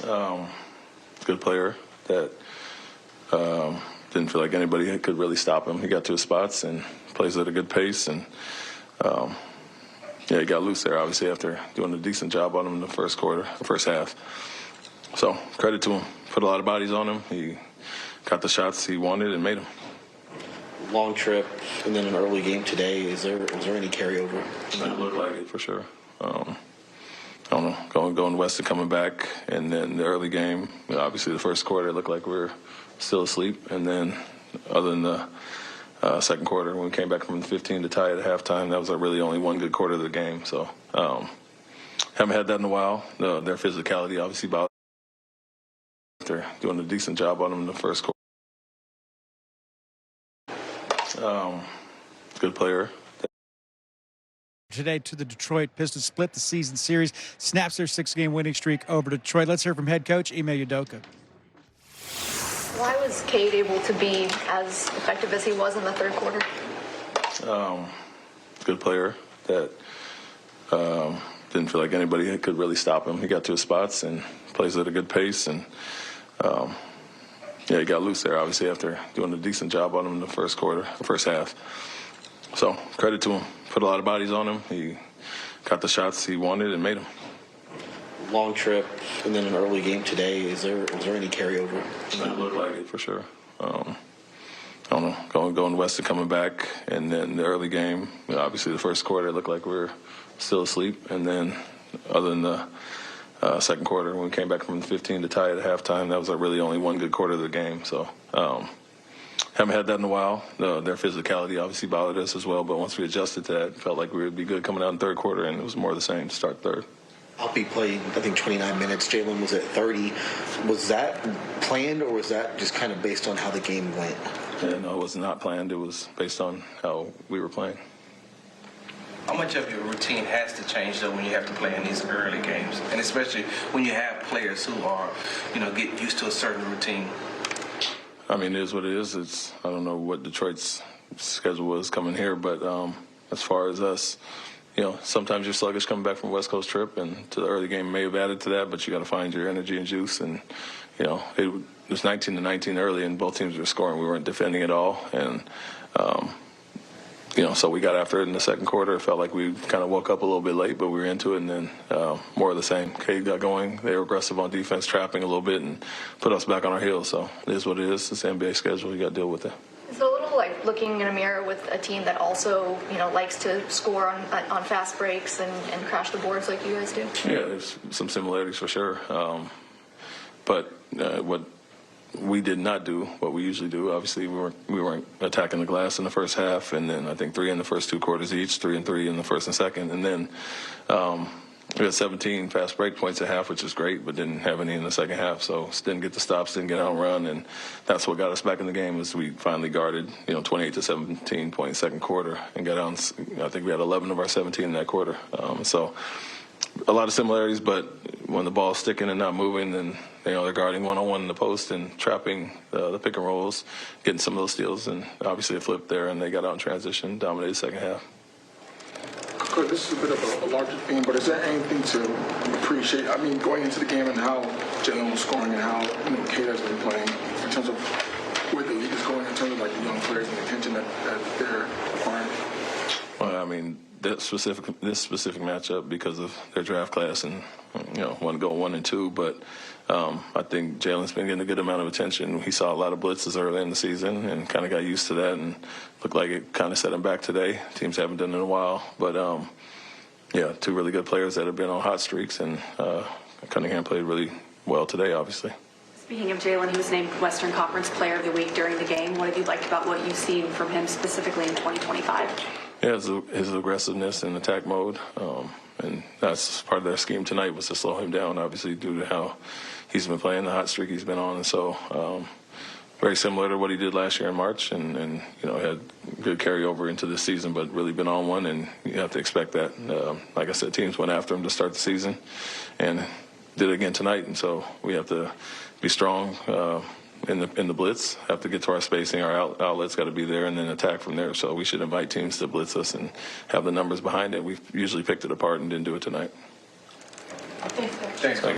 Good player that didn't feel like anybody could really stop him. He got to his spots and plays at a good pace. And, he got loose there, obviously, after doing a decent job on him in the first half. So credit to him. Put a lot of bodies on him. He got the shots he wanted and made them. Long trip and then an early game today. Is there any carryover? It looked like it for sure. I don't know, going west and coming back, and then the early game, obviously the first quarter, it looked like we were still asleep. And then other than the second quarter, when we came back from 15 to tie at halftime, that was really only one good quarter of the game. So haven't had that in a while. Their physicality obviously bothered after doing a decent job on them in the first quarter. Good player. Today to the Detroit Pistons split the season series, snaps their 6-game winning streak over Detroit. Let's hear from head coach Ime Udoka. Why was Cade able to be as effective as he was in the third quarter? Good player that didn't feel like anybody could really stop him. He got to his spots and plays at a good pace. And, he got loose there, obviously, after doing a decent job on him in the first half. So credit to him. Put a lot of bodies on him. He got the shots he wanted and made them. Long trip and then an early game today. Is there any carryover? It looked like it for sure. I don't know, going west and coming back, and then the early game, obviously the first quarter, it looked like we were still asleep. And then other than the second quarter, when we came back from 15 to tie at halftime, that was really only one good quarter of the game. So haven't had that in a while. Their physicality obviously bothered us as well, but once we adjusted to that, felt like we would be good coming out in third quarter, and it was more of the same to start third. Alpi played, I think, 29 minutes. Jalen was at 30. Was that planned, or was that just kind of based on how the game went? Yeah, no, it was not planned. It was based on how we were playing. How much of your routine has to change, though, when you have to play in these early games, and especially when you have players who are, get used to a certain routine? I mean, it is what it is. I don't know what Detroit's schedule was coming here, but as far as us, sometimes you're sluggish coming back from a West Coast trip, and to the early game may have added to that, but you got to find your energy and juice. And, it was 19-19 early, and both teams were scoring. We weren't defending at all. And, so we got after it in the second quarter. It felt like we kind of woke up a little bit late, but we were into it, and then more of the same. Cade got going. They were aggressive on defense, trapping a little bit, and put us back on our heels. So it is what it is. It's the NBA schedule. You got to deal with it. It's a little like looking in a mirror with a team that also, likes to score on fast breaks and crash the boards like you guys do. Yeah, there's some similarities for sure. But what we did not do, what we usually do, obviously we weren't attacking the glass in the first half, and then I think 3 in the first 2 quarters each, 3 and 3 in the first and second, and then we had 17 fast break points at half, which is great, but didn't have any in the second half. So didn't get the stops, didn't get out and run, and that's what got us back in the game. Was we finally guarded, 28 to 17 point second quarter, and got out. I think we had 11 of our 17 in that quarter. So a lot of similarities, but when the ball's sticking and not moving, then they're guarding one-on-one in the post and trapping the pick and rolls, getting some of those steals, and obviously a flip there, and they got out in transition, dominated the second half. Coach, this is a bit of a larger theme, but is there anything to appreciate? I mean, going into the game and how Jalen was scoring and how Cade has been playing in terms of where the league is going in terms of the young players and the attention that they're acquiring? Well, I mean, this specific matchup because of their draft class and one go 1 and 2, but I think Jalen's been getting a good amount of attention. He saw a lot of blitzes early in the season and kind of got used to that, and looked like it kind of set him back today. Teams haven't done it in a while, but 2 really good players that have been on hot streaks, and Cunningham played really well today, obviously. Speaking of Jalen, he was named Western Conference Player of the Week during the game. What have you liked about what you've seen from him specifically in 2025? Yeah, his aggressiveness in attack mode, and that's part of their scheme tonight, was to slow him down, obviously, due to how he's been playing, the hot streak he's been on. And so very similar to what he did last year in March, and had good carryover into this season, but really been on one, and you have to expect that. Like I said, teams went after him to start the season and did it again tonight, and so we have to be strong in the blitz, have to get to our spacing. Our outlets got to be there, and then attack from there. So we should invite teams to blitz us and have the numbers behind it. We've usually picked it apart and didn't do it tonight. Thanks. Thanks.